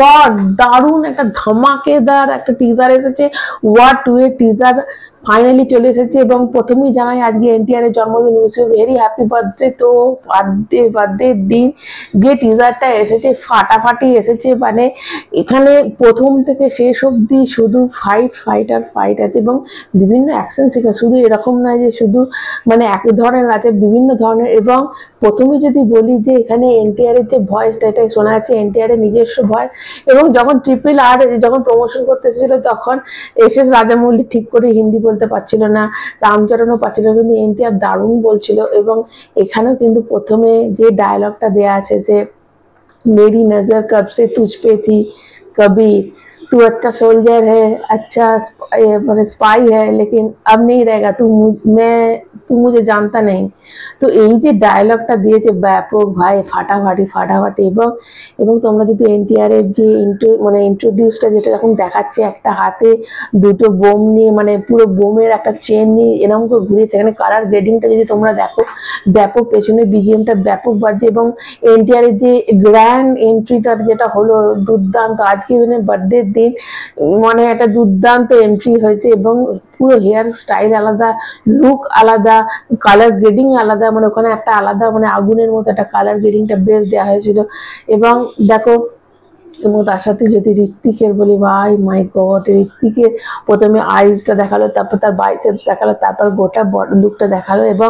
God, দারুণ একটা ধামাকেদার একটা টিজার এসেছে। ওয়ার 2 এর টিজার ফাইনালি চলে এসেছে এবং প্রথমেই জানাই আজকে এনটিআর এর জন্মদিন, wish you very happy birthday. তো বার্থডের দিন যে টিজারটা এসেছে ফাটাফাটি এসেছে, মানে এখানে প্রথম থেকে শেষ অবধি শুধু ফাইট আছে এবং বিভিন্ন অ্যাকশন সিকোয়েন্স, শুধু এরকম নয় যে শুধু মানে এক ধরনের আছে, বিভিন্ন ধরনের। এবং প্রথমে যদি বলি যে এখানে এনটিআর এর যে ভয়েসটা, এটাই শোনা যাচ্ছে এনটিআর এর নিজস্ব ভয়েস। এবং যখন RRR যখন প্রমোশন করতে এসেছিল তখন এসএস রাজামৌলি ঠিক করে হিন্দি বলতে পারছিল না, রামচরণও পারছিল, কিন্তু এনটিআর দারুণ বলছিল। এবং এখানেও কিন্তু প্রথমে যে ডায়লগটা দেয়া আছে যে मेरी नजर कब से तुझ पे थी कबीर, तू अच्छा सोल्जर है, अच्छा मतलब स्पाई है, लेकिन अब नहीं रहेगा, तू मुझे जानता नहीं। तो এই যে ডায়লগটা দিয়েছে ব্যাপক ভাই, ফাটাফাটি। এবং তোমরা যদি এনটিআর এর যে মানে ইন্ট্রোডিউসটা যেটা যখন দেখাচ্ছে, একটা হাতে দুটো বোম নিয়ে, মানে পুরো বোমের একটা চেন নিয়ে এরকম করে ঘুরিয়েছে। এখানে কালার গ্রেডিংটা যদি তোমরা দেখো ব্যাপক, পেছনে বিজিএমটা ব্যাপক বাজছে এবং এনটিআর এর যে গ্র্যান্ড এন্ট্রিটার যেটা হলো দুর্দান্ত। আজকে মানে বার্থডের দিন মানে একটা দুর্দান্ত এন্ট্রি হয়েছে এবং পুরো হেয়ার স্টাইল আলাদা, লুক আলাদা, কালার গ্রেডিং আলাদা, মানে ওখানে একটা আলাদা মানে আগুনের মতো একটা কালার গ্রেডিংটা বেশ দেওয়া হয়েছিল। এবং দেখো, এবং তার সাথে যদি ঋত্বিকের বলি, ভাই মাই গড, ঋত্বিকের প্রথমে আইসটা দেখালো, তারপর তার বাইসেপস দেখালো, তারপর গোটা বডি লুকটা দেখালো এবং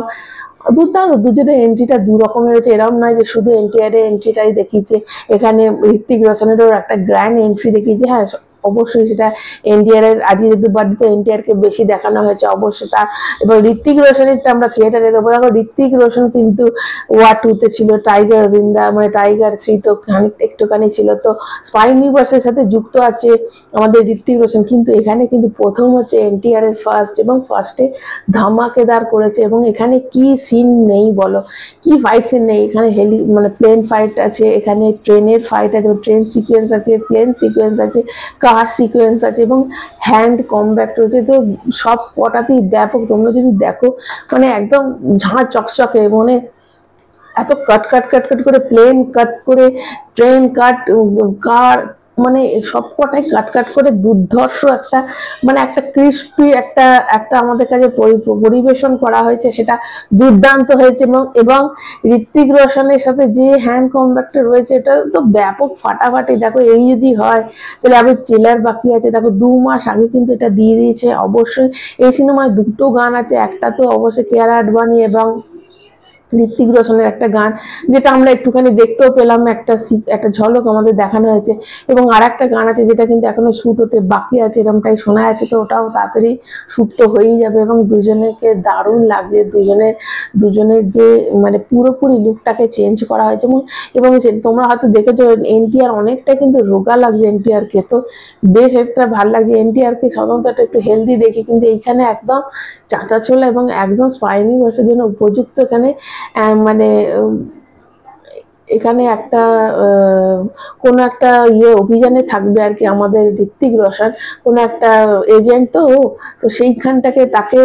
দুর্দান্ত। দুজনের এন্ট্রিটা দু রকমের হয়েছে, এরকম নয় যে শুধু এনটিআর এর এন্ট্রিটাই দেখিয়েছে, এখানে ঋত্বিক রোশনেরও একটা গ্র্যান্ড এন্ট্রি দেখিয়েছে। হ্যাঁ, অবশ্যই সেটা এনটিআর এর আজকে যেহেতু বার্থডে, এনটিআর কে বেশি দেখানো হয়েছে অবশ্যই তার। এবার ঋত্বিক রোশনেরটা আমরা থিয়েটারে দেবো। দেখো, ঋত্বিক রোশন কিন্তু ওয়ার 2 তে ছিল, টাইগার জিন্দা মানে টাইগার 3 তো একটুখানি ছিল, তো স্পাই ইউনিভার্সের সাথে যুক্ত আছে আমাদের ঋত্বিক রোশন। কিন্তু এখানে কিন্তু প্রথম হচ্ছে এনটিআর এর ফার্স্ট, এবং ফার্স্টে ধামাকেদার করেছে। এবং এখানে কি সিন নেই বলো, কি ফাইট সিন নেই? এখানে মানে প্লেন ফাইট আছে, এখানে ট্রেনের ফাইট আছে, ট্রেন সিকোয়েন্স আছে, প্লেন সিকোয়েন্স আছে, কার সিকোয়েন্স আছে এবং হ্যান্ড কমব্যাট রয়েছে। তো সব কটাতেই ব্যাপক। তোমরা যদি দেখো মানে একদম ঝাঁ চকচকে, মানে এত কাট করে প্লেন কাট করে, ট্রেন কাট, কার, মানে সব কটাই কাট করে দুর্ধর্ষ একটা মানে একটা ক্রিস্পি একটা আমাদের কাছে পরিবেশন করা হয়েছে, সেটা দুর্দান্ত হয়েছে। এবং ঋত্বিক রোশনের সাথে যে হ্যান্ড কমব্যাক্টটা রয়েছে এটা তো ব্যাপক ফাটাফাটি। দেখো, এই যদি হয় তাহলে আবার ট্রেলার বাকি আছে। দেখো, 2 মাস আগে কিন্তু এটা দিয়ে দিয়েছে। অবশ্যই এই সিনেমায় দুটো গান আছে, একটা তো অবশ্যই কিয়ারা আডবাণী এবং ঋত্বিক রোশনের একটা গান, যেটা আমরা একটুখানি দেখতেও পেলাম, একটা ঝলক আমাদের দেখানো হয়েছে। এবং আর একটা গান আছে যেটা কিন্তু এখনো শুট হতে বাকি আছে, এরকমটাই শোনা যাচ্ছে। তো ওটাও তাড়াতাড়ি শুট তো হয়েই যাবে। এবং দুজনেরকে দারুণ লাগছে, দুজনের যে মানে পুরোপুরি লুকটাকে চেঞ্জ করা হয়েছে। এবং তোমরা হয়তো দেখেছো এনটিআর অনেকটা কিন্তু রোগা লাগছে এনটিআর কে, তো বেশ একটা ভালো লাগছে। এনটিআর কে সাধারণত একটু হেলদি দেখি, কিন্তু এইখানে একদম চাঁচা ছোলা এবং একদম স্পাই ইউনিভার্সের জন্য উপযুক্ত। এখানে মানে এখানে একটা কোনো একটা অভিযানে থাকবে আর কি আমাদের ঋত্বিক রোশন, কোনো একটা এজেন্ট। তো সেইখানটাকে তাকে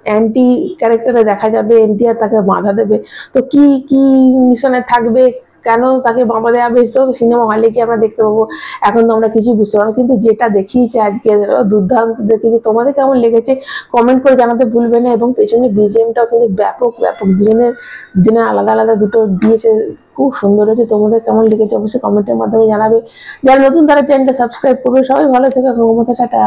অ্যান্টি ক্যারেক্টারে দেখা যাবে, এনটিআর তাকে বাধা দেবে। তো কি মিশনে থাকবে, কেন তাকে বাঁধা দেওয়া বেশ, তো সিনেমা হলে কি আমরা দেখতে পাবো, এখন তো আমরা কিছুই বুঝতে পারবো। কিন্তু যেটা দেখিয়েছে আজকে দুর্দান্ত দেখিয়েছে। তোমাদের কেমন লেগেছে কমেন্ট করে জানাতে ভুলবে না। এবং পেছনে বিজিএমটাও কিন্তু ব্যাপক, দুজনের আলাদা দুটো দিয়েছে, খুব সুন্দর হয়েছে। তোমাদের কেমন লেগেছে অবশ্যই কমেন্টের মাধ্যমে জানাবে। যারা নতুন তারা চ্যানেলটা সাবস্ক্রাইব করবে। সবাই ভালো থেকো, টাটা।